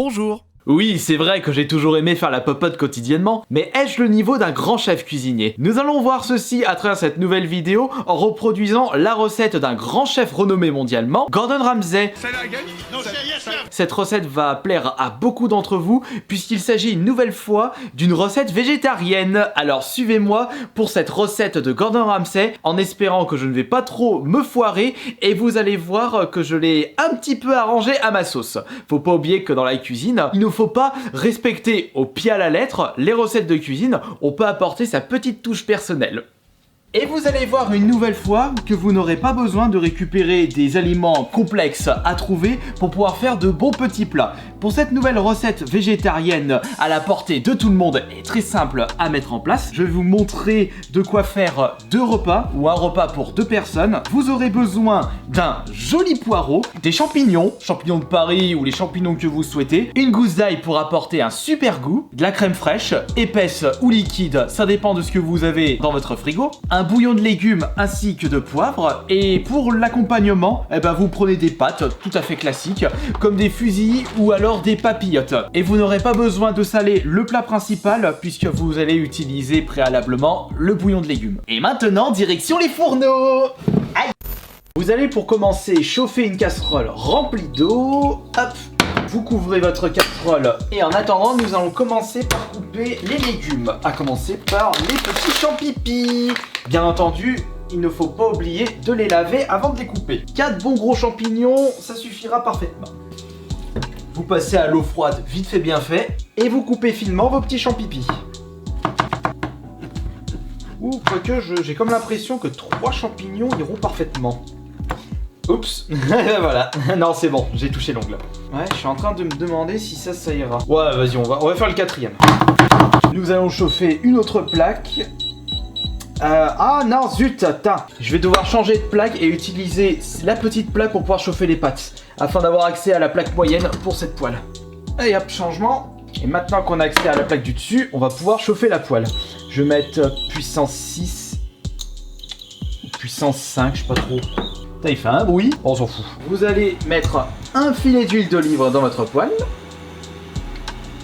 Bonjour. Oui, c'est vrai que j'ai toujours aimé faire la popote quotidiennement, mais ai-je le niveau d'un grand chef cuisinier? Nous allons voir ceci à travers cette nouvelle vidéo en reproduisant la recette d'un grand chef renommé mondialement, Gordon Ramsay. Cette recette va plaire à beaucoup d'entre vous puisqu'il s'agit une nouvelle fois d'une recette végétarienne. Alors suivez-moi pour cette recette de Gordon Ramsay en espérant que je ne vais pas trop me foirer et vous allez voir que je l'ai un petit peu arrangé à ma sauce. Faut pas oublier que dans la cuisine, il ne faut pas respecter au pied à la lettre les recettes de cuisine, on peut apporter sa petite touche personnelle. Et vous allez voir une nouvelle fois que vous n'aurez pas besoin de récupérer des aliments complexes à trouver pour pouvoir faire de bons petits plats. Pour cette nouvelle recette végétarienne à la portée de tout le monde et très simple à mettre en place, je vais vous montrer de quoi faire 2 repas ou un repas pour 2 personnes. Vous aurez besoin d'un joli poireau, des champignons de Paris ou les champignons que vous souhaitez, une gousse d'ail pour apporter un super goût, de la crème fraîche, épaisse ou liquide, ça dépend de ce que vous avez dans votre frigo, un bouillon de légumes ainsi que de poivre, et pour l'accompagnement, vous prenez des pâtes tout à fait classiques comme des fusillis ou alors des papillotes. Et vous n'aurez pas besoin de saler le plat principal puisque vous allez utiliser préalablement le bouillon de légumes. Et maintenant, direction les fourneaux. Aïe. Vous allez pour commencer chauffer une casserole remplie d'eau. Hop. Vous couvrez votre casserole et en attendant, nous allons commencer par couper les légumes. À commencer par les petits champipis. Bien entendu, il ne faut pas oublier de les laver avant de les couper. 4 bons gros champignons, ça suffira parfaitement. Vous passez à l'eau froide, vite fait bien fait, et vous coupez finement vos petits champipis. Ouh, quoique j'ai comme l'impression que 3 champignons iront parfaitement. Oups, voilà, non c'est bon, j'ai touché l'ongle. Ouais, je suis en train de me demander si ça ira. Ouais, vas-y, on va faire le 4e. Nous allons chauffer une autre plaque. Ah non, zut, attends. Je vais devoir changer de plaque et utiliser la petite plaque pour pouvoir chauffer les pâtes, afin d'avoir accès à la plaque moyenne pour cette poêle. Et hop, changement. Et maintenant qu'on a accès à la plaque du dessus, on va pouvoir chauffer la poêle. Je vais mettre puissance 6, puissance 5, je sais pas trop. Ça, il fait un bruit, on s'en fout. Vous allez mettre un filet d'huile d'olive dans votre poêle.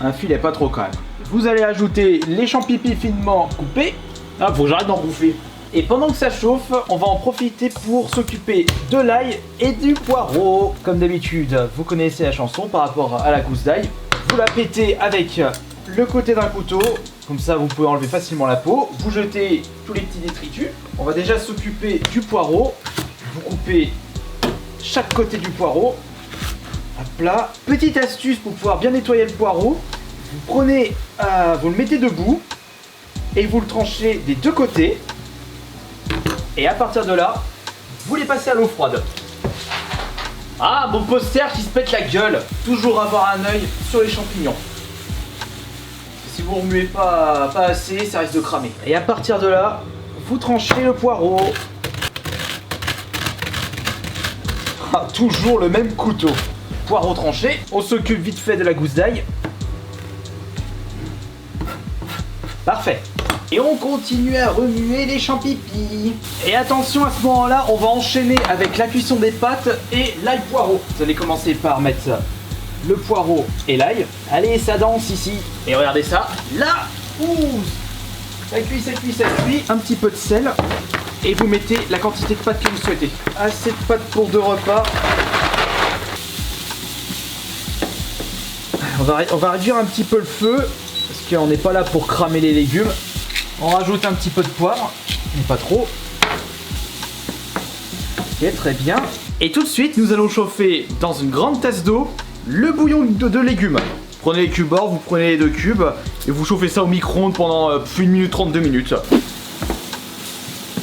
Un filet pas trop quand même. Vous allez ajouter les champipis finement coupés. Ah, faut que j'arrête d'en bouffer. Et pendant que ça chauffe, on va en profiter pour s'occuper de l'ail et du poireau. Comme d'habitude, vous connaissez la chanson par rapport à la gousse d'ail. Vous la pétez avec le côté d'un couteau. Comme ça, vous pouvez enlever facilement la peau. Vous jetez tous les petits détritus. On va déjà s'occuper du poireau. Vous coupez chaque côté du poireau. Hop là. Petite astuce pour pouvoir bien nettoyer le poireau. Vous prenez, vous le mettez debout. Et vous le tranchez des 2 côtés. Et à partir de là, vous les passez à l'eau froide. Ah, mon poster qui se pète la gueule. Toujours avoir un œil sur les champignons. Si vous remuez pas assez, ça risque de cramer. Et à partir de là, vous tranchez le poireau. Ah, toujours le même couteau. Poireau tranché. On s'occupe vite fait de la gousse d'ail. Parfait. Et on continue à remuer les champipis. Et attention, à ce moment-là, on va enchaîner avec la cuisson des pâtes et l'ail poireau. Vous allez commencer par mettre le poireau et l'ail. Allez, ça danse ici. Et regardez ça. Là, ouh, ça cuit, ça cuit, ça cuit. Un petit peu de sel. Et vous mettez la quantité de pâtes que vous souhaitez. Assez de pâtes pour 2 repas. On va réduire un petit peu le feu. Parce qu'on n'est pas là pour cramer les légumes. On rajoute un petit peu de poivre, mais pas trop. Ok, très bien. Et tout de suite, nous allons chauffer dans une grande tasse d'eau le bouillon de légumes. Prenez les cubes or, vous prenez les 2 cubes et vous chauffez ça au micro-ondes pendant 1 minute 30, 2 minutes.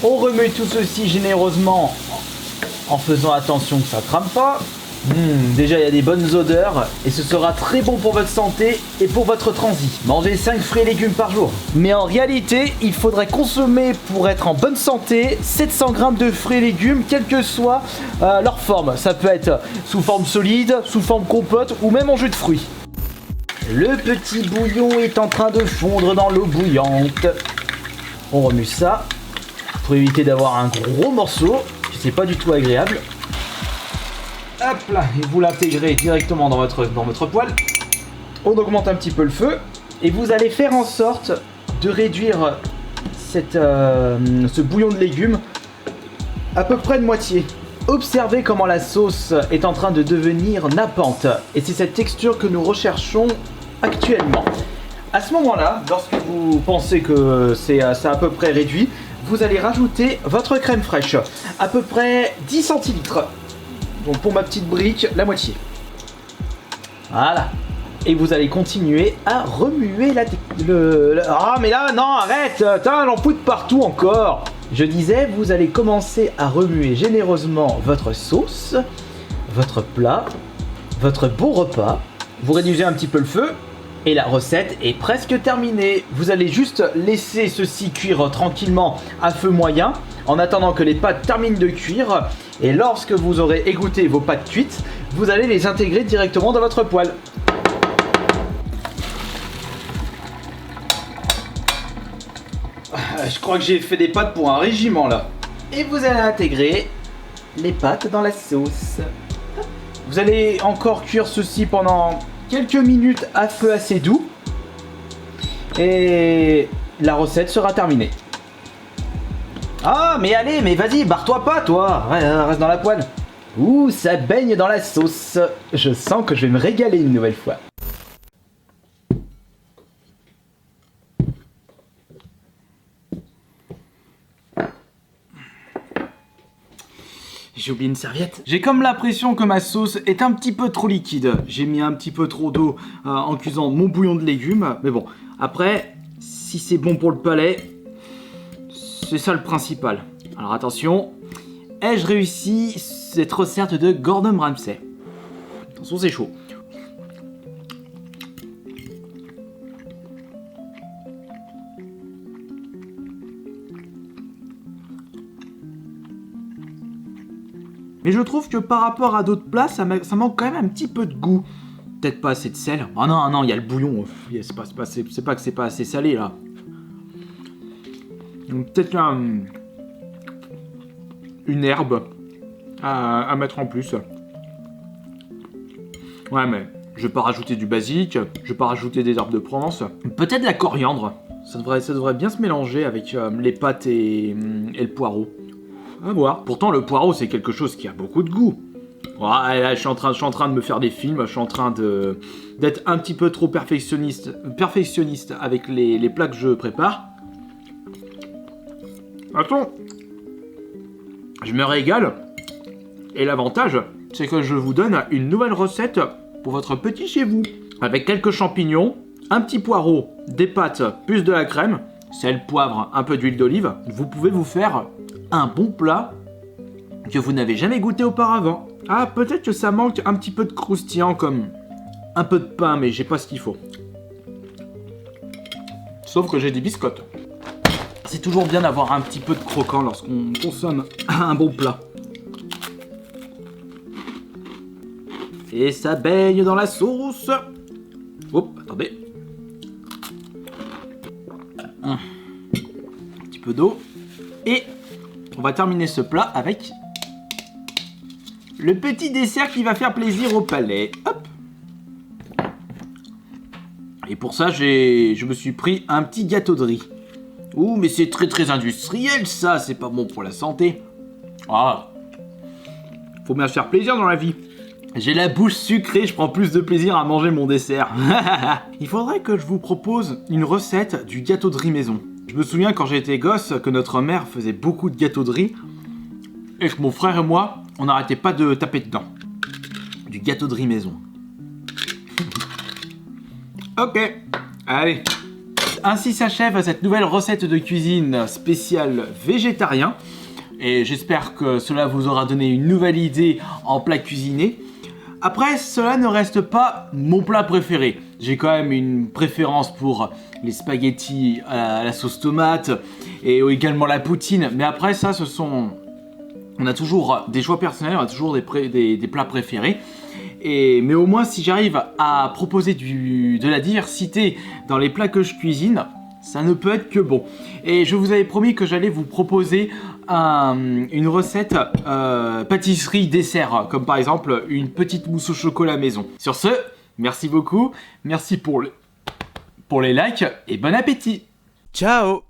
On remet tout ceci généreusement en faisant attention que ça ne crame pas. Déjà il y a des bonnes odeurs et ce sera très bon pour votre santé et pour votre transit. Mangez 5 fruits et légumes par jour. Mais en réalité, il faudrait consommer pour être en bonne santé 700 g de fruits et légumes, quelle que soit leur forme. Ça peut être sous forme solide, sous forme compote ou même en jus de fruits. Le petit bouillon est en train de fondre dans l'eau bouillante. On remue ça pour éviter d'avoir un gros morceau, c'est pas du tout agréable. Hop là, et vous l'intégrez directement dans votre poêle. On augmente un petit peu le feu et vous allez faire en sorte de réduire ce bouillon de légumes à peu près de moitié. Observez comment la sauce est en train de devenir nappante et c'est cette texture que nous recherchons actuellement. À ce moment-là, lorsque vous pensez que c'est à peu près réduit, vous allez rajouter votre crème fraîche, à peu près 10 centilitres. Donc pour ma petite brique, la moitié. Voilà. Et vous allez continuer à remuer Ah mais là, non, arrête. J'en fous de partout encore. Je disais, vous allez commencer à remuer généreusement votre sauce, votre plat, votre beau repas. Vous réduisez un petit peu le feu et la recette est presque terminée. Vous allez juste laisser ceci cuire tranquillement à feu moyen en attendant que les pâtes terminent de cuire. Et lorsque vous aurez égoutté vos pâtes cuites, vous allez les intégrer directement dans votre poêle. Je crois que j'ai fait des pâtes pour un régiment là. Et vous allez intégrer les pâtes dans la sauce. Vous allez encore cuire ceci pendant quelques minutes à feu assez doux. Et la recette sera terminée. Ah mais allez, mais vas-y, barre-toi pas toi. Ouais, reste dans la poêle. Ouh, ça baigne dans la sauce. Je sens que je vais me régaler une nouvelle fois. J'ai oublié une serviette. J'ai comme l'impression que ma sauce est un petit peu trop liquide. J'ai mis un petit peu trop d'eau en cuisant mon bouillon de légumes. Mais bon, après, si c'est bon pour le palais, c'est ça le principal. Alors attention, ai-je réussi cette recette de Gordon Ramsay? Attention, c'est chaud. Mais je trouve que par rapport à d'autres plats, ça manque quand même un petit peu de goût. Peut-être pas assez de sel. Oh non, non, il y a le bouillon. C'est pas que c'est pas assez salé là. Donc peut-être une herbe à mettre en plus. Ouais, mais je vais pas rajouter du basique. Je vais pas rajouter des herbes de Provence. Peut-être de la coriandre. Ça devrait bien se mélanger avec les pâtes et le poireau. À voir. Pourtant, le poireau, c'est quelque chose qui a beaucoup de goût. Ouais, là, je suis en train de me faire des films. Je suis en train d'être un petit peu trop perfectionniste avec les plats que je prépare. Attends. Je me régale. Et l'avantage, c'est que je vous donne une nouvelle recette pour votre petit chez vous. Avec quelques champignons, un petit poireau, des pâtes, plus de la crème, sel, poivre, un peu d'huile d'olive. Vous pouvez vous faire un bon plat que vous n'avez jamais goûté auparavant. Ah, peut-être que ça manque un petit peu de croustillant comme un peu de pain, mais j'ai pas ce qu'il faut. Sauf que j'ai des biscottes. C'est toujours bien d'avoir un petit peu de croquant lorsqu'on consomme un bon plat. Et ça baigne dans la sauce. Hop, attendez. Un petit peu d'eau. Et on va terminer ce plat avec le petit dessert qui va faire plaisir au palais. Hop. Et pour ça, je me suis pris un petit gâteau de riz. Ouh, mais c'est très industriel ça, c'est pas bon pour la santé. Ah, faut bien se faire plaisir dans la vie. J'ai la bouche sucrée, je prends plus de plaisir à manger mon dessert. Il faudrait que je vous propose une recette du gâteau de riz maison. Je me souviens quand j'étais gosse que notre mère faisait beaucoup de gâteaux de riz et que mon frère et moi, on n'arrêtait pas de taper dedans. Du gâteau de riz maison. Ok, allez. Ainsi s'achève cette nouvelle recette de cuisine spéciale végétarien. Et j'espère que cela vous aura donné une nouvelle idée en plat cuisiné. Après, cela ne reste pas mon plat préféré. J'ai quand même une préférence pour les spaghettis à la sauce tomate et également la poutine. Mais après, ça, on a toujours des choix personnels, on a toujours des plats préférés. Mais au moins, si j'arrive à proposer de la diversité dans les plats que je cuisine, ça ne peut être que bon. Et je vous avais promis que j'allais vous proposer une recette pâtisserie dessert, comme par exemple une petite mousse au chocolat maison. Sur ce, Merci beaucoup, merci pour les likes et bon appétit. Ciao!